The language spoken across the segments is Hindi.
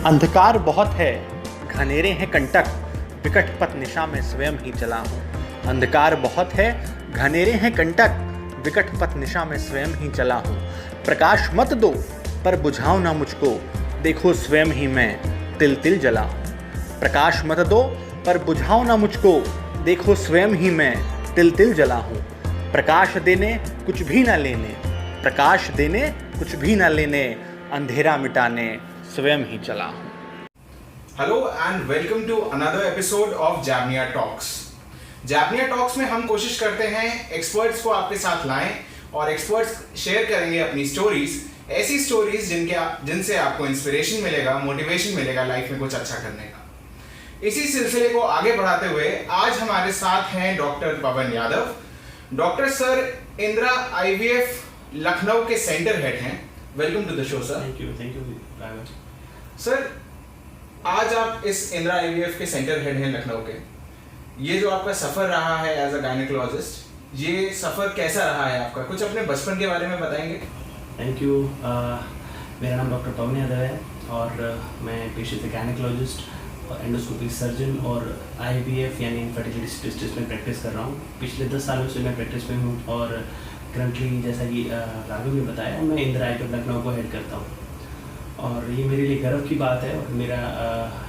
अंधकार बहुत है, घनेरे हैं कंटक, विकट पथ निशा में स्वयं ही चला हूँ। अंधकार बहुत है, घनेरे हैं कंटक, विकट पथ निशा में स्वयं ही चला हूँ। प्रकाश मत दो पर बुझाओ ना मुझको, देखो स्वयं ही मैं तिल तिल जला हूँ। प्रकाश मत दो पर बुझाओ ना मुझको, देखो स्वयं ही मैं तिल तिल जला हूँ। प्रकाश देने कुछ भी ना लेने, प्रकाश देने कुछ भी ना लेने, अंधेरा मिटाने स्वयं ही चला हूँ। Hello and welcome to another episode of Jamia Talks. Jamia Talks में हम कोशिश करते हैं एक्सपर्ट्स को आपके साथ लाएं और एक्सपर्ट्स शेयर करेंगे अपनी स्टोरीज, ऐसी स्टोरीज जिनसे आपको इंस्पिरेशन मिलेगा, मोटिवेशन मिलेगा लाइफ में कुछ अच्छा करने का। इसी सिलसिले को आगे बढ़ाते हुए आज हमारे साथ हैं doctor Pavan Yadav. Doctor sir Indira IVF Lucknow के सेंटर हेड हैं। Welcome to the show sir. Thank you sir, आज आप इस इंदिरा आईवीएफ के सेंटर हेड हैं लखनऊ के। ये जो आपका सफ़र रहा है एज अ गायनेकोलॉजिस्ट, ये सफ़र कैसा रहा है आपका? कुछ अपने बचपन के बारे में बताएंगे? Thank you. मेरा नाम डॉक्टर पवन यादव है और मैं पेशे से गायनेकोलॉजिस्ट और एंडोस्कोपिक सर्जन और आईवीएफ यानी इनफर्टिलिटी स्पेशलिस्ट में प्रैक्टिस कर रहा हूँ। पिछले 10 सालों से मैं प्रैक्टिस में हूँ और करंटली जैसा कि राघव ने बताया, मैं इंदिरा आईवीएफ लखनऊ को हेड करता हूँ और ये मेरे लिए गर्व की बात है। और मेरा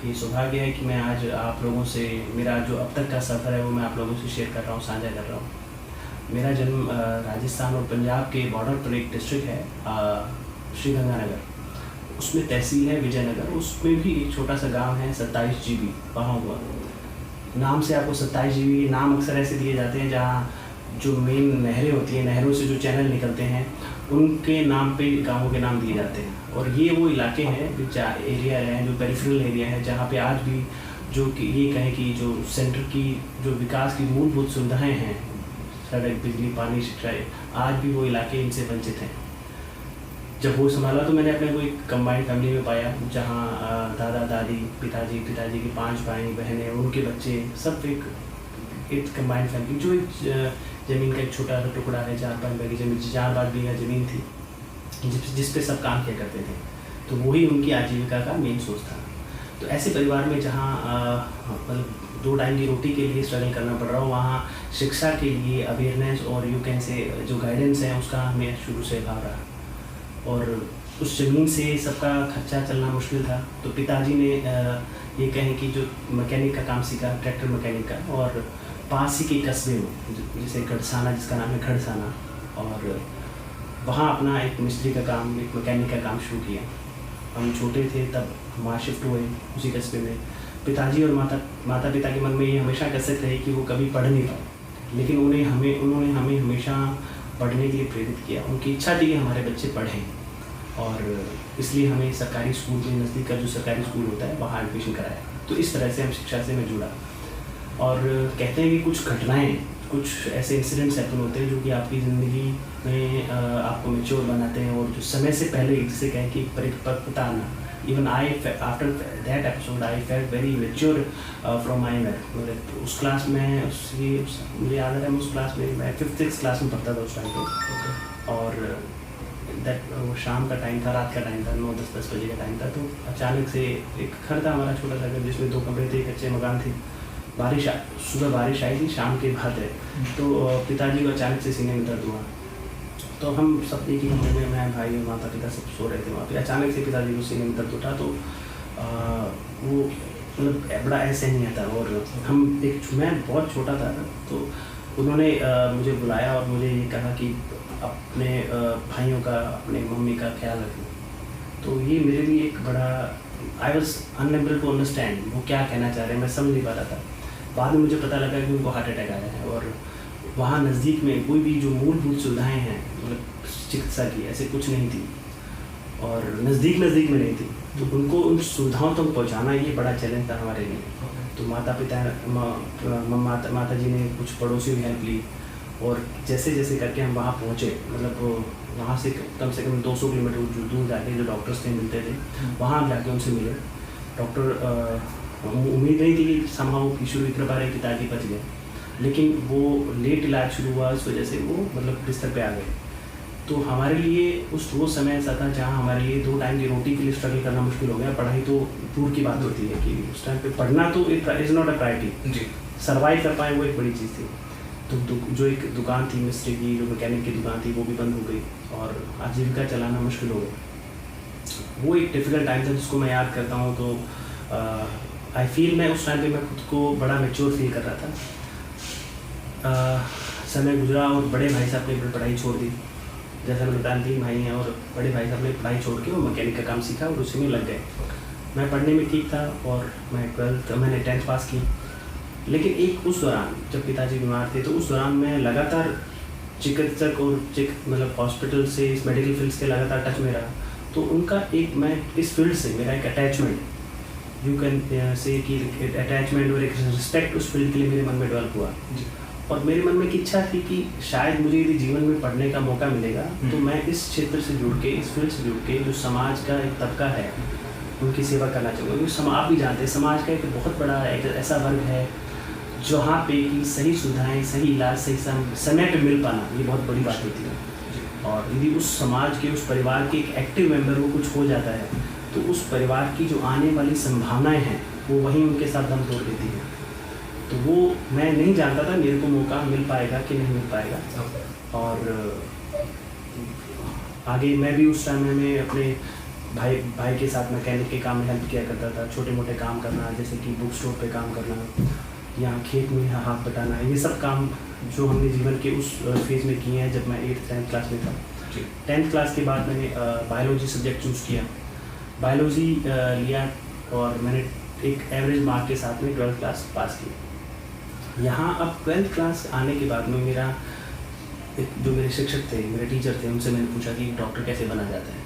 ये सौभाग्य है कि मैं आज आप लोगों से मेरा जो अब तक का सफ़र है वो मैं आप लोगों से शेयर कर रहा हूँ, साझा कर रहा हूँ। मेरा जन्म राजस्थान और पंजाब के बॉर्डर पर एक डिस्ट्रिक्ट है श्रीगंगानगर, उसमें तहसील है विजयनगर, उसमें भी एक छोटा सा गांव है 27 GB, वहाँ हुआ। नाम से आपको 27 GB नाम अक्सर ऐसे दिए जाते हैं जहाँ जो मेन नहरें होती हैं, नहरों से जो चैनल निकलते हैं उनके नाम पे गाँवों के नाम दिए जाते हैं। और ये वो इलाके हैं, एरिया है जो पेरिफेरल एरिया है, जहाँ पे आज भी जो कि ये कहें कि जो सेंटर की जो विकास की मूलभूत सुविधाएं हैं, सड़क, बिजली, पानी, शिक्षा, आज भी वो इलाके इनसे वंचित हैं। जब वो संभाला तो मैंने अपने को एक कंबाइंड फैमिली में पाया, जहाँ दादा दादी, पिताजी के 5 भाई बहनें, उनके बच्चे, सब एक कंबाइंड फैमिली। जो एक ज़मीन का एक छोटा सा टुकड़ा है, 4-5 बीघा ज़मीन, 4 बीघा ज़मीन थी जिस पे सब काम किया करते थे, तो वही उनकी आजीविका का मेन सोर्स था। तो ऐसे परिवार में जहाँ मतलब 2 टाइम की रोटी के लिए स्ट्रगल करना पड़ रहा हो, वहाँ शिक्षा के लिए अवेयरनेस और यू कैन से जो गाइडेंस है उसका हमें शुरू से अभाव रहा और उस ज़मीन से सबका खर्चा चलना मुश्किल था। तो पिताजी ने ये कहें कि जो मैकेनिक का काम सीखा, ट्रैक्टर मैकेनिक का, और पास ही के कस्बे में जैसे गढ़साना, जिसका नाम है खड़साना, और वहाँ अपना एक मिस्त्री का काम, एक मैकेनिक का काम शुरू किया। हम छोटे थे तब वहाँ शिफ्ट हुए उसी कस्बे में। पिताजी और माता पिता के मन में ये हमेशा कसक रही कि वो कभी पढ़ नहीं पाए, लेकिन उन्होंने हमें हमेशा पढ़ने के लिए प्रेरित किया। उनकी इच्छा थी कि हमारे बच्चे पढ़ें और इसलिए हमें सरकारी स्कूल में, नज़दीक का जो सरकारी स्कूल होता है वहाँ एडमिशन कराया। तो इस तरह से हम शिक्षा से मैं जुड़ा। और कहते हैं कि कुछ घटनाएँ, कुछ ऐसे इंसिडेंट्स हैपन होते हैं जो कि आपकी ज़िंदगी में आपको मैच्योर बनाते हैं और जो समय से पहले, जिसे कहें कि परिपक्वता आना। Even after that episode I felt very mature from my year. मतलब उस क्लास में मुझे याद है, मैं उस क्लास में मैं 5th-6th क्लास में पढ़ता था उस टाइम पे। और वो शाम का टाइम था, रात का टाइम था, 9-10 बजे का टाइम था। तो अचानक से एक घर था हमारा छोटा सा घर, जिसमें 2 कमरे थे, कच्चे मकान थे। सुबह बारिश आई थी, शाम की बात है। तो पिताजी को अचानक से सीने में दर्द हुआ। तो हम सब एक ही कमरे में, मैं, भाई और माता पिता सब सो रहे थे वहाँ पे। अचानक से पिताजी को सीने में दर्द उठा। तो वो मतलब बड़ा ऐसे नहीं आता। और मैं बहुत छोटा था, तो उन्होंने मुझे बुलाया और मुझे ये कहा कि अपने भाइयों का, अपने मम्मी का ख्याल रखो। तो ये मेरे लिए एक बड़ा, I was unable to understand वो क्या कहना चाह रहे हैं, मैं समझ नहीं पा रहा था। बाद में मुझे पता लगा कि उनको हार्ट अटैक आया है और वहाँ नज़दीक में कोई भी जो मूलभूत सुविधाएं हैं, मतलब चिकित्सा की, ऐसे कुछ नहीं थी और नज़दीक में नहीं थी। तो उनको उन सुविधाओं तक पहुँचाना ये बड़ा चैलेंज था हमारे लिए। तो माता जी ने कुछ पड़ोसियों की हेल्प ली और जैसे जैसे करके हम वहाँ पहुँचे। मतलब वहाँ से कम 200 किलोमीटर दूर जाके जो डॉक्टर्स थे मिलते थे, वहाँ जाके उनसे मिले। डॉक्टर उम्मीद नहीं थी कि समाओ ईश्वर की कृपा रही, पिताजी बच गए। लेकिन वो लेट इलाज शुरू हुआ, इस वजह से वो मतलब बिस्तर पे आ गए। तो हमारे लिए वो समय ऐसा था जहाँ हमारे लिए 2 टाइम की रोटी के लिए स्ट्रगल करना मुश्किल हो गया। पढ़ाई तो दूर की बात होती है कि उस टाइम पे पढ़ना तो इज़ नॉट अ प्रायोरिटी जी, सर्वाइव कर पाए वो एक बड़ी चीज़ थी। तो जो एक दुकान थी मिस्त्री की, जो मैकेनिक की दुकान थी, वो भी बंद हो गई और आजीविका चलाना मुश्किल हो गया। वो एक डिफ़िकल्ट टाइम था जिसको मैं याद करता हूँ तो आई फील मैं उस टाइम पे मैं खुद को बड़ा मैच्योर फील कर रहा था। समय गुजरा और बड़े भाई साहब ने अपनी पढ़ाई छोड़ दी। जैसा मैंने बताया 3 भाई हैं और बड़े भाई साहब ने पढ़ाई छोड़ के वो मैकेनिक का काम सीखा और उसी में लग गए। मैं पढ़ने में ठीक था और मैंने 10th पास की। लेकिन एक उस दौरान जब पिताजी बीमार थे तो उस दौरान मैं लगातार चिकित्सक और मतलब हॉस्पिटल से इस मेडिकल फील्ड के लगातार टच में रहा। तो उनका एक मैं इस फील्ड से मेरा एक अटैचमेंट, यू कैन से कि अटैचमेंट और एक रिस्पेक्ट उस फील्ड के लिए मेरे मन में डेवलप हुआ। और मेरे मन में एक इच्छा थी कि शायद मुझे यदि जीवन में पढ़ने का मौका मिलेगा तो मैं इस क्षेत्र से जुड़ के, इस फील्ड से जुड़ के जो समाज का एक तबका है उनकी सेवा करना चाहूँगा। क्योंकि आप भी जानते हैं समाज का एक बहुत बड़ा एक ऐसा वर्ग है जहाँ पे कि सही सुविधाएं, सही इलाज सही समय पे मिल पाना ये बहुत बड़ी बात होती है। और यदि उस समाज के, उस परिवार के एक एक्टिव मेंबर को कुछ हो जाता है तो उस परिवार की जो आने वाली संभावनाएं हैं वो वहीं उनके साथ दम तोड़ देती हैं। तो वो मैं नहीं जानता था मेरे को मौका मिल पाएगा कि नहीं मिल पाएगा। और आगे मैं भी उस टाइम में अपने भाई के साथ मैकेनिक के काम में हेल्प किया करता था। छोटे मोटे काम करना, जैसे कि बुक स्टोर पे काम करना या खेत में हाथ बटाना, ये सब काम जो हमने जीवन के उस फेज़ में किए हैं जब मैं 8th-10th क्लास में था। 10th क्लास के बाद मैंने बायोलॉजी सब्जेक्ट चूज़ किया, बायोलॉजी लिया और मैंने एक एवरेज मार्क के साथ में 12th क्लास पास की। यहाँ अब 12th क्लास आने के बाद में मेरा जो मेरे शिक्षक थे, मेरे टीचर थे, उनसे मैंने पूछा कि डॉक्टर कैसे बना जाता है।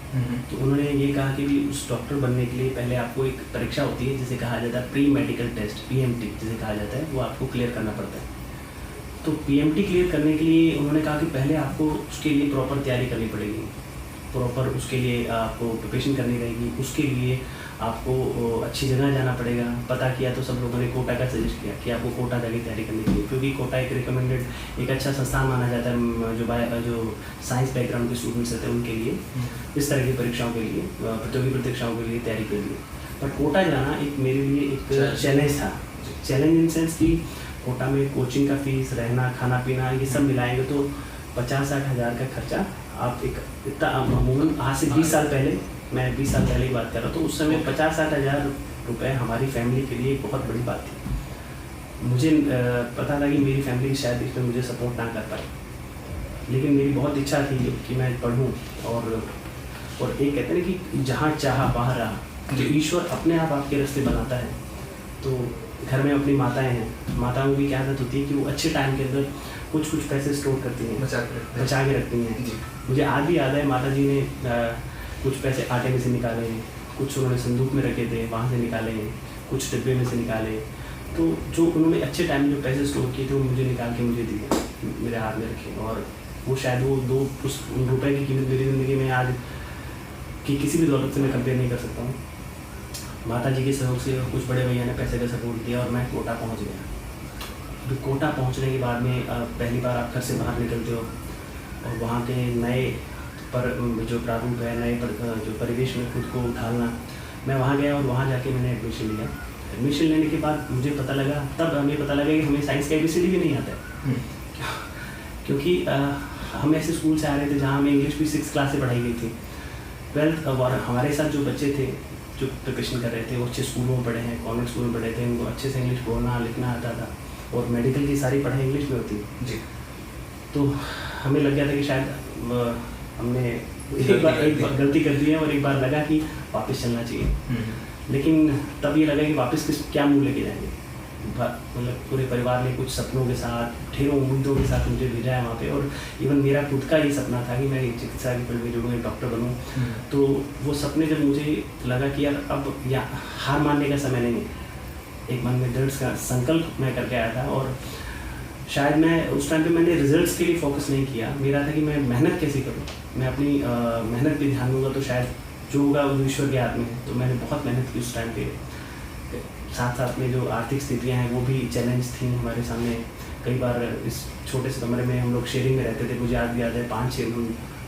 तो उन्होंने ये कहा कि भी उस डॉक्टर बनने के लिए पहले आपको एक परीक्षा होती है जिसे कहा जाता है प्री मेडिकल टेस्ट, PMT जिसे कहा जाता है, वो आपको क्लियर करना पड़ता है। तो PMT क्लियर करने के लिए उन्होंने कहा कि पहले आपको उसके लिए प्रॉपर तैयारी करनी पड़ेगी, प्रॉपर उसके लिए आपको प्रिपरेशन करनी रहेगी। उसके लिए आपको अच्छी जगह जाना पड़ेगा। पता किया तो सब लोगों ने कोटा का सजेस्ट किया कि आपको कोटा जाके तैयारी करनी चाहिए, क्योंकि कोटा एक रिकमेंडेड एक अच्छा संस्थान माना जाता है जो साइंस बैकग्राउंड के स्टूडेंट्स रहते हैं उनके लिए, इस तरह की परीक्षाओं के लिए, प्रतियोगी परीक्षाओं के लिए तैयारी के लिए। पर कोटा जाना एक मेरे लिए एक चैलेंज था। चैलेंज इन सेंस कि कोटा में कोचिंग का फीस, रहना, खाना पीना, ये सब मिलाएंगे तो 50-60 हज़ार का खर्चा। आप एक इतना अमूमन आज से 20 साल पहले, मैं 20 साल पहले की बात कर रहा हूँ, तो उस समय 50-60 हज़ार रुपये हमारी फैमिली के लिए एक बहुत बड़ी बात थी। मुझे पता था कि मेरी फैमिली शायद इसमें मुझे सपोर्ट ना कर पाए, लेकिन मेरी बहुत इच्छा थी कि मैं पढ़ूँ। और एक कहते हैं कि जहाँ चाहा वहाँ रहा। जो ईश्वर अपने आप आपके रास्ते बनाता है। तो घर में अपनी माताएं हैं, माताओं की क्या आदत होती है कि वो अच्छे टाइम के अंदर कुछ पैसे स्टोर करती हैं, बचा के रखती हैं। मुझे आज भी याद है माता जी ने कुछ पैसे आटे में से निकाले, कुछ उन्होंने संदूक में रखे थे, वहाँ से निकाले, कुछ डिब्बे में से निकाले। तो जो उन्होंने अच्छे टाइम जो पैसे स्टोर किए थे वो मुझे निकाल के मुझे दिए, मेरे हाथ में रखे। और वो शायद वो उन रुपये की कीमत मेरी ज़िंदगी में आज की किसी भी दौलत से मैं कंपेयर नहीं कर सकता हूँ। माता जी के सहयोग से कुछ बड़े भैया ने पैसे का सपोर्ट दिया और मैं कोटा पहुँच गया। तो कोटा पहुँचने के बाद में पहली बार आप घर से बाहर निकलते हो और वहाँ के नए पर जो प्रारूप है, नए जो परिवेश में खुद को ढालना। मैं वहाँ गया और वहाँ जाके मैंने एडमिशन लिया। एडमिशन लेने के बाद मुझे पता लगा, तब हमें पता लगा कि हमें साइंस का ABCD भी नहीं आता है। क्योंकि हम ऐसे स्कूल से आ रहे थे जहाँ हमें इंग्लिश भी 6th क्लास से पढ़ाई गई थी। 12th और हमारे साथ जो बच्चे थे जो प्रिपरेशन कर रहे थे वो अच्छे स्कूलों में पढ़े हैं, कॉन्वेंट स्कूल में पढ़े थे, उनको अच्छे से इंग्लिश बोलना लिखना आता था और मेडिकल की सारी पढ़ाई इंग्लिश में होती है जी। तो हमें लग गया था कि शायद हमने एक बार गलती कर दी है और एक बार लगा कि वापस चलना चाहिए। लेकिन तब ये लगा कि वापस क्या मुँह लेके जाएंगे। मतलब पूरे परिवार ने कुछ सपनों के साथ, ढेरों उम्मीदों के साथ मुझे भेजा है वहाँ पे। और इवन मेरा खुद का ये सपना था कि मैं चिकित्सा की फील्ड में जुड़ूँ, डॉक्टर बनूँ। तो वो सपने जब मुझे लगा कि यार अब हार मानने का समय नहीं है, एक मन में दृढ़ संकल्प मैं करके आया था। और शायद मैं उस टाइम पे मैंने रिजल्ट्स के लिए फोकस नहीं किया। मेरा था कि मैं मेहनत कैसे करूँ, मैं अपनी मेहनत पे ध्यान दूँगा तो शायद जो होगा वो ईश्वर के हाथ में है। तो मैंने बहुत मेहनत की उस टाइम पे। साथ साथ में जो आर्थिक स्थितियाँ हैं वो भी चैलेंज थी हमारे सामने। कई बार इस छोटे से कमरे में हम लोग शेयरिंग में रहते थे। मुझे आज भी याद है 5-6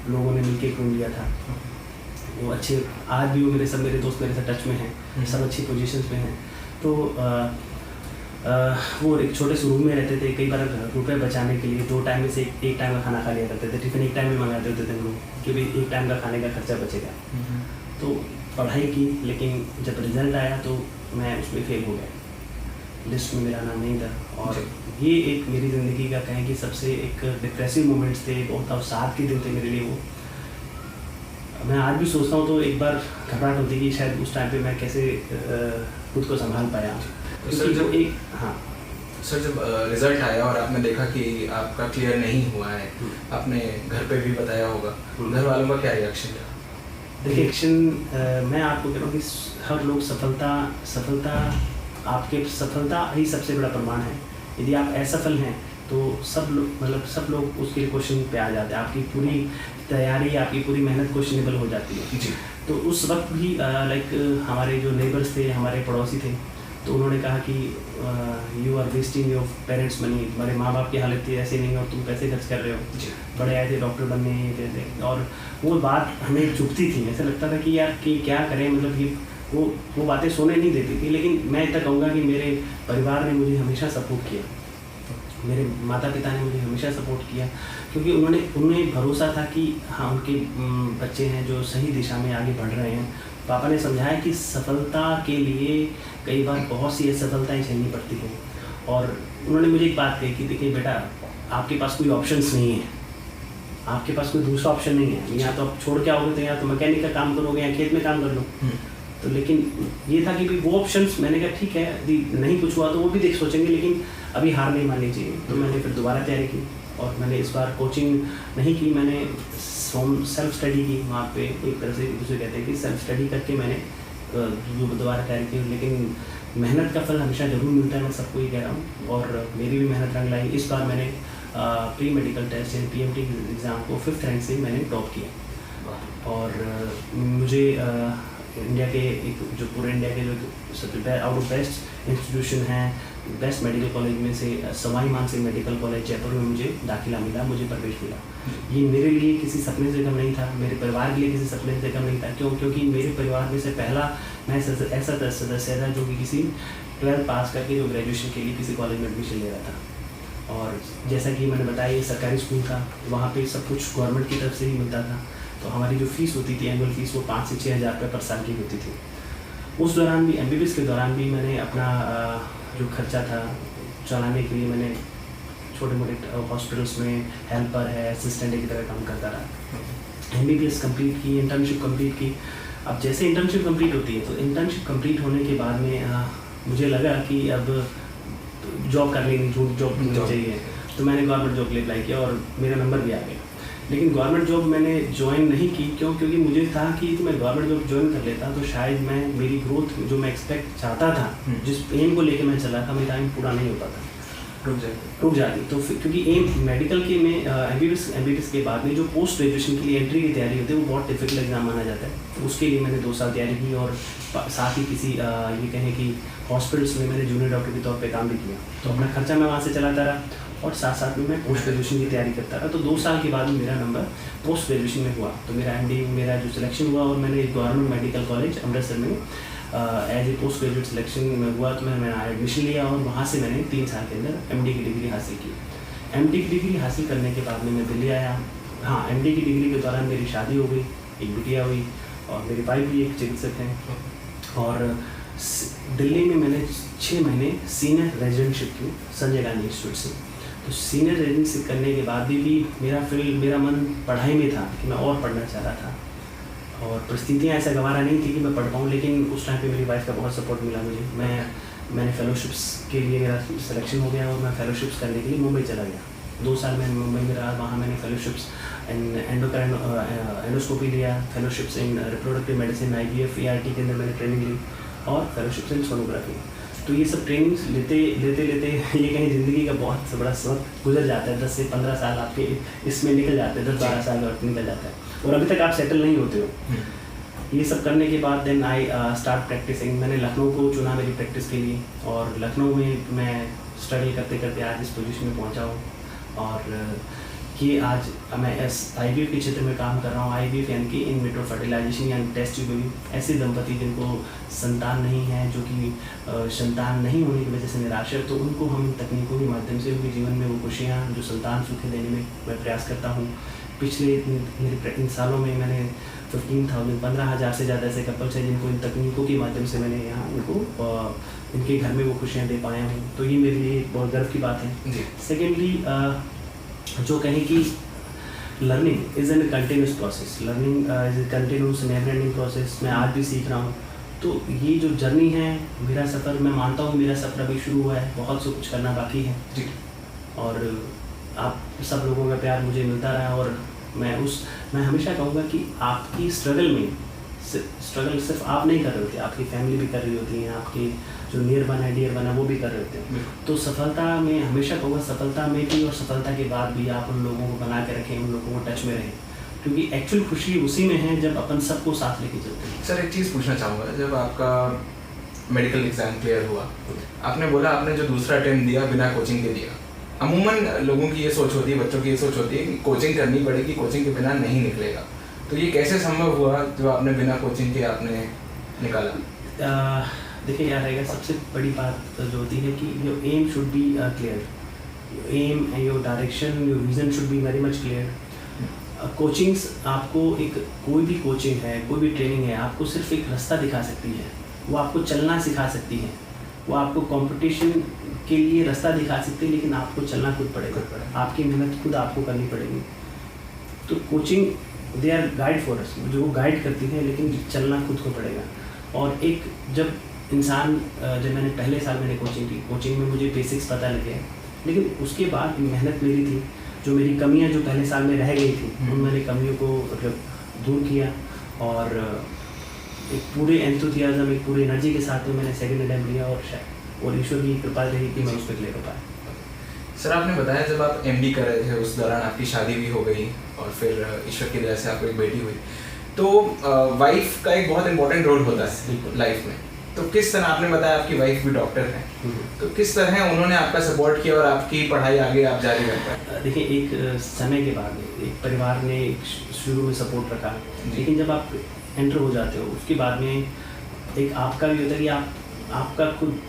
लोगों ने मिलकर एक रूम लिया था। वो अच्छे, आज भी वो मेरे दोस्त मेरे साथ टच में हैं, सब अच्छी पोजीशंस में हैं। तो वो एक छोटे से रूम में रहते थे। कई बार रुपए बचाने के लिए 2 टाइम में से एक टाइम का खाना खा लिया करते थे। टिफ़िन एक टाइम में मंगाते होते थे हम लोग कि भाई एक टाइम का खाने का खर्चा बचेगा। तो पढ़ाई की, लेकिन जब रिज़ल्ट आया तो मैं उसमें फेल हो गया, लिस्ट में मेरा नाम नहीं था। और ये एक मेरी ज़िंदगी का कहें कि सबसे एक डिप्रेसिव मोमेंट्स थे, बहुत अवसाद के दिन थे मेरे लिए वो। मैं आज भी सोचता हूँ तो एक बार घबराहट होती कि शायद उस टाइम पे मैं कैसे खुद को संभाल पाया। सर जब रिजल्ट आया और आपने देखा कि आपका क्लियर नहीं हुआ है, आपने घर पे भी बताया होगा, घर वालों का क्या रिएक्शन था? देखिए, रिएक्शन मैं आपको कह रहा हूँ कि हर लोग सफलता ही सबसे बड़ा प्रमाण है। यदि आप असफल हैं तो सब लोग उसके लिए क्वेश्चन पे आ जाते हैं। आपकी पूरी तैयारी, आपकी पूरी मेहनत क्वेश्चनेबल हो जाती है जी। तो उस वक्त भी हमारे जो नेबर्स थे, हमारे पड़ोसी थे, तो उन्होंने कहा कि you are wasting your parents money, तुम्हारे माँ बाप की हालत थी ऐसी नहीं और तुम पैसे खर्च कर रहे हो। जी। बड़े आए थे डॉक्टर बनने, ये थे। और वो बात हमें चुभती थी, ऐसा लगता था कि यार कि क्या करें, मतलब ये वो बातें सोने नहीं देती थी। लेकिन मैं इतना कहूँगा कि मेरे परिवार ने मुझे हमेशा सपोर्ट किया, मेरे माता पिता ने मुझे हमेशा सपोर्ट किया, क्योंकि उन्हें भरोसा था कि हाँ उनके बच्चे हैं जो सही दिशा में आगे बढ़ रहे हैं। पापा ने समझाया कि सफलता के लिए कई बार बहुत सी असफलताएं झेलनी पड़ती हैं। और उन्होंने मुझे एक बात कही कि देखिए बेटा, आपके पास कोई ऑप्शंस नहीं है, आपके पास कोई दूसरा ऑप्शन नहीं है। या तो आप छोड़ के आओगे तो या तो मैकेनिक का काम करोगे या खेत में काम कर लो। तो लेकिन ये था कि वो ऑप्शंस, मैंने कहा ठीक है, यदि नहीं कुछ हुआ तो वो भी देख सोचेंगे, लेकिन अभी हार नहीं माननी चाहिए। तो मैंने फिर दोबारा तैयारी की और मैंने इस बार कोचिंग नहीं की, मैंने सेल्फ स्टडी की। वहाँ पे एक तरह से दूसरे कहते हैं कि सेल्फ स्टडी करके मैंने दोबारा तैयारी की। लेकिन मेहनत का फल हमेशा ज़रूर मिलता है, मैं सबको ये कह रहा हूँ। और मेरी भी मेहनत रंग लाई। इस बार मैंने प्री मेडिकल टेस्ट यानी PMT एग्ज़ाम को 5th रैंक से मैंने टॉप किया। और मुझे इंडिया के जो पूरे इंडिया के जो सबसे आउट ऑफ बेस्ट इंस्टीट्यूशन हैं, बेस्ट मेडिकल कॉलेज में से सवाई मानसिंह मेडिकल कॉलेज जयपुर में मुझे दाखिला मिला, मुझे प्रवेश मिला। ये मेरे लिए किसी सपने से कम नहीं था, मेरे परिवार के लिए किसी सपने से कम नहीं था। क्योंकि मेरे परिवार में से पहला मैं ऐसा सदस्य था जो कि किसी 12th पास करके जो ग्रेजुएशन के लिए किसी कॉलेज में एडमिशन ले रहा था। और जैसा कि मैंने बताया, ये सरकारी स्कूल था, वहाँ पे सब कुछ गवर्नमेंट की तरफ से ही मिलता था। तो हमारी जो फीस होती थी, एनुअल फीस, वो 5 से 6 हज़ार रुपये पर साल की होती थी। उस दौरान भी, MBBS के दौरान भी मैंने अपना जो खर्चा था चलाने के लिए मैंने छोटे मोटे हॉस्पिटल्स में हेल्पर है, असिस्टेंट की तरह काम करता रहा। MBBS कंप्लीट की, इंटर्नशिप कंप्लीट की। अब जैसे इंटर्नशिप कंप्लीट होती है तो इंटर्नशिप कंप्लीट होने के बाद में मुझे लगा कि अब जॉब कर लेनी, जॉब मिलनी चाहिए। तो मैंने गवर्नमेंट जॉब के लिए अप्लाई किया और मेरा नंबर भी आ गया। लेकिन गवर्नमेंट जॉब मैंने ज्वाइन नहीं की। क्योंकि मुझे था कि तो मैं गवर्नमेंट जॉब ज्वाइन कर लेता तो शायद मेरी ग्रोथ जो मैं एक्सपेक्ट चाहता था, जिस एम को लेकर मैं चला था, मेरा एम पूरा नहीं हो पाता, रुक जाती। तो क्योंकि एम मेडिकल के में MBBS के बाद में जो पोस्ट ग्रेजुएशन के लिए एंट्री की तैयारी होती है वो बहुत डिफिकल्ट एग्जाम माना जाता है। तो उसके लिए मैंने 2 साल तैयारी की और साथ ही किसी ये कहें कि हॉस्पिटल्स में मैंने जूनियर डॉक्टर के तौर पे काम भी किया। तो अपना खर्चा मैं वहाँ से चलाता रहा और साथ में मैं पोस्ट ग्रेजुएशन की तैयारी करता रहा। तो 2 साल के बाद मेरा नंबर पोस्ट ग्रेजुएशन में हुआ, तो मेरा MD मेरा जो सिलेक्शन हुआ और मैंने गवर्नमेंट मेडिकल कॉलेज अमृतसर में as a post graduate selection में हुआ। तो मैंने एडमिशन लिया और वहाँ से मैंने 3 साल के अंदर MD की डिग्री हासिल की। MD की डिग्री हासिल करने के बाद में मैं दिल्ली आया। हाँ, MD की डिग्री के दौरान मेरी शादी हो गई, एक बिटिया हुई और मेरे भाई भी एक चिकित्सक हैं। और दिल्ली में मैंने 6 महीने सीनियर रेजिडेंटशिप की संजय गांधी इंस्टीट्यूट से। तो सीनियर रेजिडेंटशिप करने के बाद भी मेरा मन पढ़ाई में था कि मैं और पढ़ना चाह रहा था और परिस्थितियाँ ऐसा गंवारा नहीं थी कि मैं पढ़ पाऊँ। लेकिन उस टाइम पे मेरी वाइफ का बहुत सपोर्ट मिला मुझे। मैंने फेलोशिप्स के लिए मेरा सिलेक्शन हो गया और मैं फेलोशिप्स करने के लिए मुंबई चला गया। 2 साल मैं मुंबई में रहा। वहाँ मैंने फेलोशिप्स इन एंडोस्कोपी लिया, फेलोशिप्स इन रिप्रोडक्टिव मेडिसिन IVF ART के अंदर मैंने ट्रेनिंग ली और फेलोशिप्स इन सोनोग्राफी। तो ये सब ट्रेनिंग्स लेते ये कहीं ज़िंदगी का बहुत बड़ा वक्त गुजर जाता है। 10 से 15 साल आपके इसमें निकल जाते हैं, 10-12 साल का वक्त निकल जाता है और अभी तक आप सेटल नहीं होते हो। ये सब करने के बाद देन आई स्टार्ट प्रैक्टिसिंग। मैंने लखनऊ को चुना मेरी प्रैक्टिस के लिए और लखनऊ में मैं स्ट्रगल करते करते आज इस पोजीशन में पहुंचा हूँ। और ये आज मैं IVF के क्षेत्र में काम कर रहा हूँ। IVF यानी कि इन विट्रो फर्टिलाइजेशन यानी टेस्ट ट्यूब बेबी, ऐसे दंपति जिनको संतान नहीं है, जो कि संतान नहीं होने की वजह से निराश है, तो उनको हम तकनीकों के माध्यम से उनके जीवन में वो खुशियाँ जो संतान सुख देने में मैं प्रयास करता हूँ। पिछले इन सालों में मैंने 15,000 से ज़्यादा ऐसे कपल्स हैं जिनको इन तकनीकों के माध्यम से मैंने यहाँ उनको इनके घर में वो खुशियाँ दे पाया हूँ। तो ये मेरे लिए बहुत गर्व की बात है। सेकेंडली, जो कहें कि learning is an continuous process, learning is a continuous never ending process. मैं आज भी सीख रहा हूँ। तो ये जो जर्नी है, मेरा सफ़र, मैं मानता हूँ मेरा सफ़र अभी शुरू हुआ है, बहुत से कुछ करना बाकी है जी। और आप सब लोगों का प्यार मुझे मिलता रहा, और मैं हमेशा कहूँगा कि आपकी स्ट्रगल सिर्फ आप नहीं कर रहे होते, आपकी फैमिली भी कर रही होती है, आपके जो नियर वन है, डियर वन है, वो भी कर रहे होते हैं। तो सफलता में हमेशा कहूँगा, सफलता में भी और सफलता के बाद भी आप उन लोगों को बना के रखें, उन लोगों को टच में रहें, क्योंकि एक्चुअल खुशी उसी में है जब अपन सबको साथ लेके चलते हैं। सर, एक चीज़ पूछना चाहूँगा, जब आपका मेडिकल एग्ज़ाम क्लियर हुआ, आपने बोला आपने जो दूसरा अटेम्प्ट दिया बिना कोचिंग के दिया। अमूमन लोगों की ये सोच होती है, बच्चों की ये सोच होती है कि कोचिंग करनी पड़ेगी, कोचिंग के बिना नहीं निकलेगा। तो ये कैसे संभव हुआ जो आपने बिना कोचिंग के आपने निकाला? देखिए यार, रहेगा सबसे बड़ी बात जो होती है कि your aim should be clear, your aim and your direction, your vision should be very much clear. Coachings आपको कोई भी कोचिंग है, कोई भी ट्रेनिंग है, आपको सिर्फ एक रास्ता दिखा सकती है, वो आपको चलना सिखा सकती है, वो आपको कंपटीशन के लिए रास्ता दिखा सकती है, लेकिन आपको चलना खुद पड़ेगा, आपकी मेहनत खुद आपको करनी पड़ेगी। तो coaching they are guide for us, जो वो गाइड करती है, लेकिन चलना खुद को पड़ेगा। और जब मैंने पहले साल मैंने कोचिंग में मुझे बेसिक्स पता लगे, लेकिन उसके बाद मेहनत मेरी थी, जो मेरी कमियां जो पहले साल में रह गई थी, उन मैंने कमियों को दूर किया, और एक पूरे एंथुसियाज्म, एक पूरी एनर्जी के साथ में मैंने सेकंड अटेम्प्ट लिया, और ईश्वर की कृपा रही कि मैं उस पर क्लियर हो पाया। सर, आपने बताया जब आप MD कर रहे थे उस दौरान आपकी शादी भी हो गई, और फिर ईश्वर की दया से आपको एक बेटी हुई। तो वाइफ का एक बहुत इंपॉर्टेंट रोल होता है लाइफ में। तो किस तरह, आपने बताया आपकी वाइफ भी डॉक्टर है, तो किस तरह उन्होंने आपका सपोर्ट किया और आपकी पढ़ाई आगे आप जारी रख पाए? देखिए, एक समय के बाद एक परिवार ने शुरू में सपोर्ट रखा, लेकिन जब आप एंटर हो जाते हो उसके बाद में एक आपका भी होता है कि आपका खुद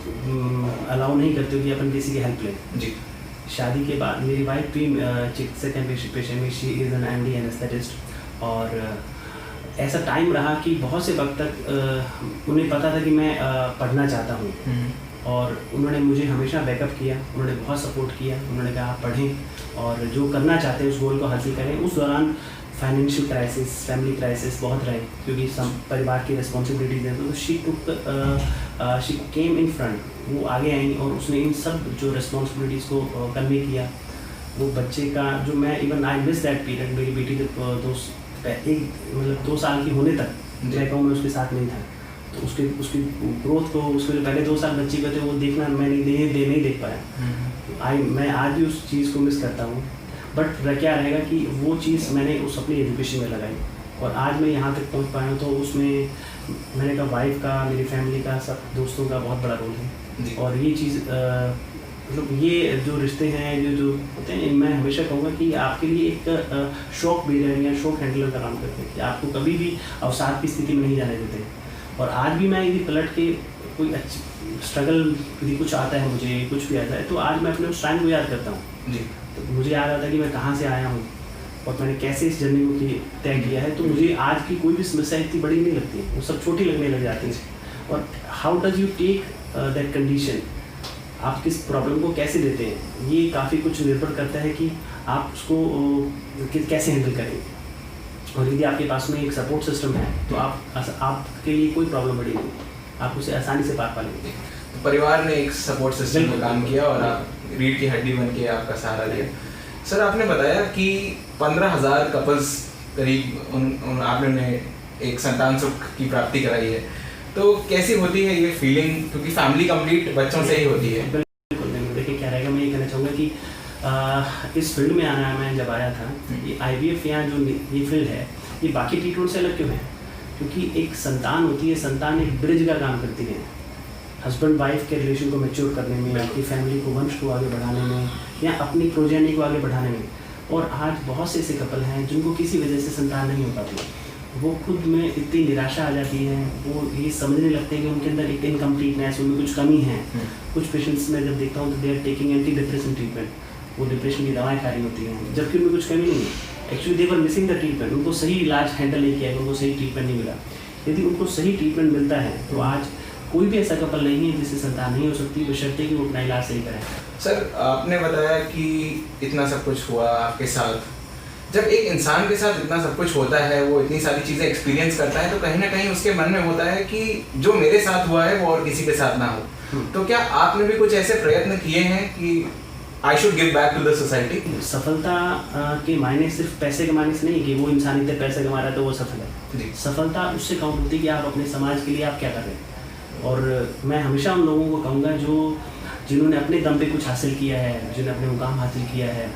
अलाउ नहीं करते हो कि अपन किसी की हेल्प लें जी। शादी के बाद मेरी वाइफ भी चिकित्सक है पेशे में, she is an MD anaesthetist, और ऐसा टाइम रहा कि बहुत से वक्त तक उन्हें पता था कि मैं पढ़ना चाहता हूँ, और उन्होंने मुझे हमेशा बैकअप किया, उन्होंने बहुत सपोर्ट किया। उन्होंने कहा आप पढ़ें और जो करना चाहते हैं उस गोल को हासिल करें। उस दौरान फाइनेंशियल क्राइसिस, फैमिली क्राइसिस बहुत रहे, क्योंकि परिवार की रिस्पॉन्सिबिलिटीज हैं, तो शी केम इन फ्रंट, वो आगे आई और उसने इन सब जो रिस्पॉन्सिबिलिटीज़ को कन्वे किया। वो बच्चे का जो मैं even I miss that period, मेरी बेटी मतलब 2 साल की होने तक मैं कहूँ मैं उसके साथ नहीं था, तो उसकी ग्रोथ को, उसके जो पहले 2 साल बच्चे के थे वो देखना मैं नहीं देख पाया। मैं आज भी उस चीज़ को मिस करता हूँ, बट क्या रहेगा कि वो चीज़ मैंने उस अपनी एजुकेशन में लगाई, और आज मैं यहाँ तक पहुँच पाया हूँ। तो उसमें मैंने कहा वाइफ का, मेरी फैमिली का, सब दोस्तों का बहुत बड़ा रोल है। और ये चीज़ मतलब ये जो रिश्ते हैं जो होते हैं, मैं हमेशा कहूँगा कि आपके लिए एक शॉक बेरर या शॉक हैंडलर का काम करते हैं, कि आपको कभी भी अवसाद की स्थिति में नहीं जाने देते। और आज भी मैं यदि पलट के कोई अच्छी स्ट्रगल, यदि कुछ आता है मुझे, कुछ भी आता है, तो आज मैं अपने उस टाइम को याद करता हूँ जी। तो मुझे याद आता है कि मैं कहाँ से आया हूँ और मैंने कैसे इस जर्नी को तय किया है। तो मुझे आज की कोई भी समस्या इतनी बड़ी नहीं लगती, वो सब छोटी लगने लग जाती है। और how does you take that condition, आप किस प्रॉब्लम को कैसे देते हैं, ये काफ़ी कुछ निर्भर करता है कि आप उसको कैसे हैंडल करेंगे। और यदि आपके पास में एक सपोर्ट सिस्टम है तो आपके लिए कोई प्रॉब्लम बड़ी नहीं, आप उसे आसानी से पार पा लेंगे। तो परिवार ने एक सपोर्ट सिस्टम में काम किया और आप रीढ़ की हड्डी बन के आपका सहारा लिया। सर, आपने बताया कि 15,000 कपल्स करीब आपने एक संतान सुख की प्राप्ति कराई है, तो कैसी होती है ये फीलिंग, क्योंकि फैमिली कंप्लीट बच्चों से ही होती है? बिल्कुल। देखिए क्या रहेगा, मैं ये कहना चाहूँगा कि इस फील्ड में आना, मैं जब आया था, ये IVF या जो ये फील्ड है, ये बाकी ट्रीटमेंट से अलग क्यों है? क्योंकि एक संतान होती है, संतान एक ब्रिज का काम करती है। हस्बैंड वाइफ के रिलेशन को मैच्योर करने में, आपकी फैमिली को, वंश को आगे बढ़ाने में, या अपनी प्रोजेनी को आगे बढ़ाने में। और आज बहुत से ऐसे कपल हैं जिनको किसी वजह से संतान नहीं हो पाती, वो खुद में इतनी निराशा आ जाती है, वो ये समझने लगते हैं कि उनके अंदर एक इनकम्प्लीटनेस, उनमें कुछ कमी है। कुछ पेशेंट्स में जब देखता हूँ तो they are taking anti depression treatment, वो डिप्रेशन की दवाएं खा रही होती हैं, जबकि उनमें कुछ कमी नहीं है। Actually they were missing the treatment, उनको सही इलाज हैंडल नहीं किया, उनको सही ट्रीटमेंट नहीं मिला। यदि उनको सही ट्रीटमेंट मिलता है तो आज कोई भी ऐसा कपल नहीं है जिससे संतान नहीं हो सकती, बशर्ते कि वो अपना इलाज सही करें। सर, आपने बताया कि इतना सब कुछ हुआ आपके साथ। जब एक इंसान के साथ इतना सब कुछ होता है, वो इतनी सारी चीज़ें एक्सपीरियंस करता है, तो कहीं ना कहीं उसके मन में होता है कि जो मेरे साथ हुआ है वो और किसी के साथ ना हो। तो क्या आपने भी कुछ ऐसे प्रयत्न किए हैं कि I should give back to the society? सफलता के मायने सिर्फ पैसे कमाने से नहीं कि वो इंसान इतने पैसे कमा रहा है तो वो सफल है जी। सफलता उससे काउंट होती है कि आप अपने समाज के लिए आप क्या कर रहे हैं। और मैं हमेशा उन लोगों को कहूँगा जिन्होंने अपने दम पे कुछ हासिल किया है, जिन्होंने अपने मुकाम हासिल किया है,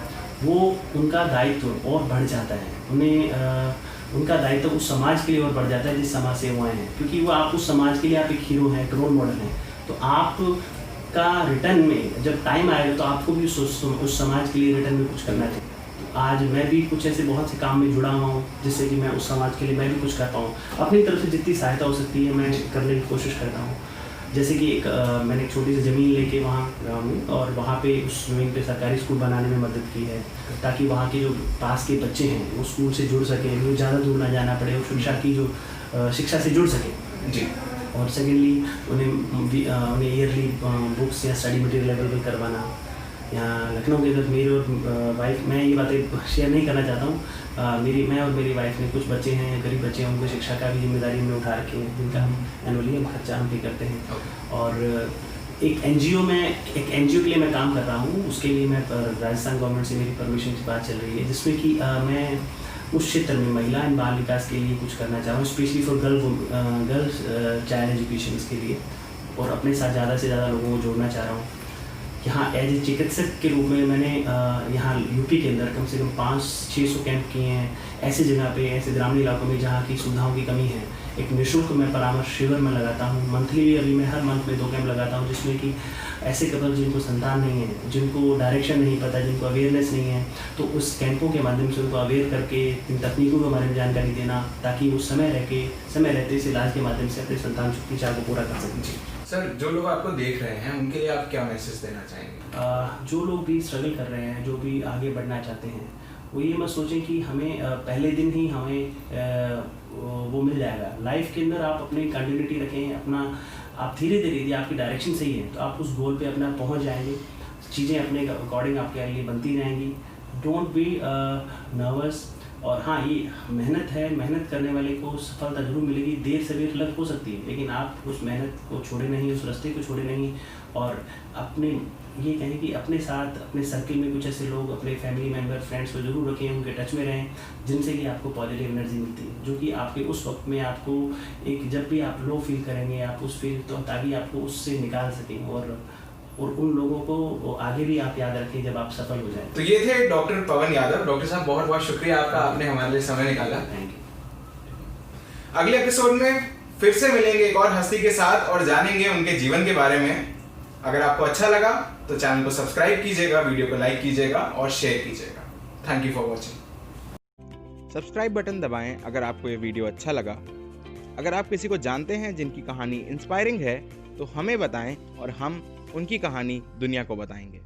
वो उनका दायित्व और बढ़ जाता है। उन्हें उनका दायित्व उस समाज के लिए और बढ़ जाता है जिस समाज से वो आए हैं, क्योंकि वो आप उस समाज के लिए आप एक हीरो हैं, एक रोल मॉडल हैं। तो आप का रिटर्न में जब टाइम आएगा तो आपको भी उस समाज के लिए रिटर्न में कुछ करना चाहिए। तो आज मैं भी कुछ ऐसे बहुत से काम में जुड़ा हुआ हूँ जिससे कि मैं उस समाज के लिए मैं भी कुछ कर पाऊँ। अपनी तरफ से जितनी सहायता हो सकती है मैं करने की कोशिश करता हूँ। जैसे कि मैंने एक छोटी सी ज़मीन लेके वहाँ गाँव में, और वहाँ पे उस ज़मीन पे सरकारी स्कूल बनाने में मदद की है, ताकि वहाँ के जो पास के बच्चे हैं वो स्कूल से जुड़ सकें, उन्हें ज़्यादा दूर ना जाना पड़े, और शिक्षा से जुड़ सकें जी। और सेकेंडली उन्हें ईयरली बुक्स या स्टडी मटेरियल अवेलेबल करवाना। यहाँ लखनऊ के अंदर मेरी और वाइफ, मैं ये बातें शेयर नहीं करना चाहता हूँ, मैं और मेरी वाइफ ने कुछ बच्चे हैं, गरीब बच्चे हैं, उनको शिक्षा का भी जिम्मेदारी हमने उठा रखी है, जिनका हम एनुअली हम खर्चा हम पे करते हैं। और एक एनजीओ के लिए मैं काम कर रहा हूँ, उसके लिए मैं राजस्थान गवर्नमेंट से मेरी परमिशन की बात चल रही है, जिसमें कि मैं उस क्षेत्र में महिला एंड बाल विकास के लिए कुछ करना चाह रहा हूँ, specially for girls child education के लिए, और अपने साथ ज़्यादा से ज़्यादा लोगों को जोड़ना चाह रहा हूँ। यहाँ एज ए चिकित्सक के रूप में मैंने यहाँ यूपी के अंदर कम से कम 500-600 कैंप किए हैं, ऐसे जगह पे, ऐसे ग्रामीण इलाकों में जहाँ की सुविधाओं की कमी है। एक निःशुल्क मैं परामर्श शिविर में लगाता हूँ, मंथली भी अभी मैं हर मंथ में 2 कैंप लगाता हूँ, जिसमें कि ऐसे कपल जिनको संतान नहीं है, जिनको डायरेक्शन नहीं पता, जिनको अवेयरनेस नहीं है, तो उस कैंपों के माध्यम से उनको अवेयर करके इन तकनीकों के बारे में जानकारी देना, ताकि वो समय रहते इस इलाज के माध्यम से अपने संतान की चाह को पूरा कर सकें। सर, जो लोग आपको देख रहे हैं उनके लिए आप क्या मैसेज देना चाहेंगे? जो लोग भी स्ट्रगल कर रहे हैं, जो भी आगे बढ़ना चाहते हैं, वो ये मत सोचें कि हमें पहले दिन ही हमें वो मिल जाएगा। लाइफ के अंदर आप अपनी कंटिन्यूटी रखें, अपना आप धीरे धीरे, यदि आपकी डायरेक्शन सही है तो आप उस गोल पे अपना पहुंच जाएंगे। चीज़ें अपने अकॉर्डिंग आपके लिए बनती रहेंगी। Don't be nervous. और हाँ, ये मेहनत है, मेहनत करने वाले को सफलता जरूर मिलेगी, देर सवेर लग हो सकती है, लेकिन आप उस मेहनत को छोड़े नहीं, उस रास्ते को छोड़े नहीं। और अपने ये कहें कि अपने साथ, अपने सर्किल में कुछ ऐसे लोग, अपने फैमिली मेम्बर, फ्रेंड्स को जरूर रखें, उनके टच में रहें, जिनसे कि आपको पॉजिटिव एनर्जी मिलती है, जो कि आपके उस वक्त में आपको एक, जब भी आप लो फील करेंगे, आप उस फील, तो ताकि आपको उससे निकाल सकें, और उन लोगों को आगे भी आप याद रखें जब आप सफल हो जाएं। तो ये थे डॉक्टर पवन यादव। डॉक्टर साहब, बहुत बहुत शुक्रिया आपका, आपने हमारे लिए समय निकाला। Thank you. अगले एपिसोड में फिर से मिलेंगे एक और हस्ती के साथ और जानेंगे उनके जीवन के बारे में। अगर आपको अच्छा लगा तो चैनल को सब्सक्राइब कीजिएगा, वीडियो को लाइक कीजिएगा और शेयर कीजिएगा। Thank you for watching. Subscribe button दबाएं अगर आपको ये वीडियो अच्छा लगा। अगर आप किसी को जानते हैं जिनकी कहानी इंस्पायरिंग है तो हमें बताएं और हम उनकी कहानी दुनिया को बताएंगे।